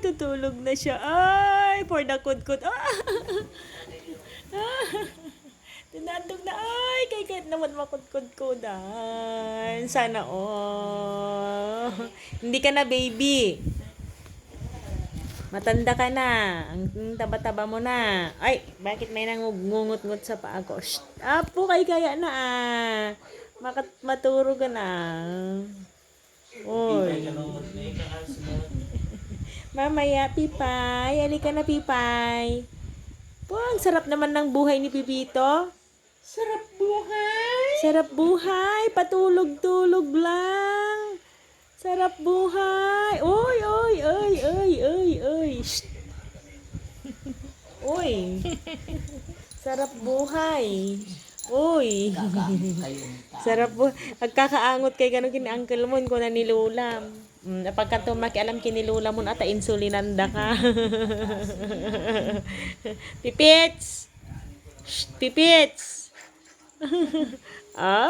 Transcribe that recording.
tutulog na siya. Ay, for the kudkod. Ah! Tinatog na. Ay, kahit naman makudkod-kudan. Sana Hindi ka na baby. Matanda ka na. Ang taba-taba mo na. Ay, bakit may nangungut-ngut sa paa ko? Shh! Apo, kaya na Maturo ka na. Oy. Mamaya, Pipay. Halika na, Pipay. Po, ang sarap naman ng buhay ni Pipito. Sarap buhay. Sarap buhay. Patulog-tulog lang. Sarap buhay. Oy, oy, oy, oy, oy, oy. Shh. Oy. Sarap buhay. Uy. Sarap po. Agkakaangot kay ganun kini Uncle Mon ko na nilulam. Pagka tumaki alam kinilulam mo ata insulinanda ka. Pipits. Shh, Pipits. Ah.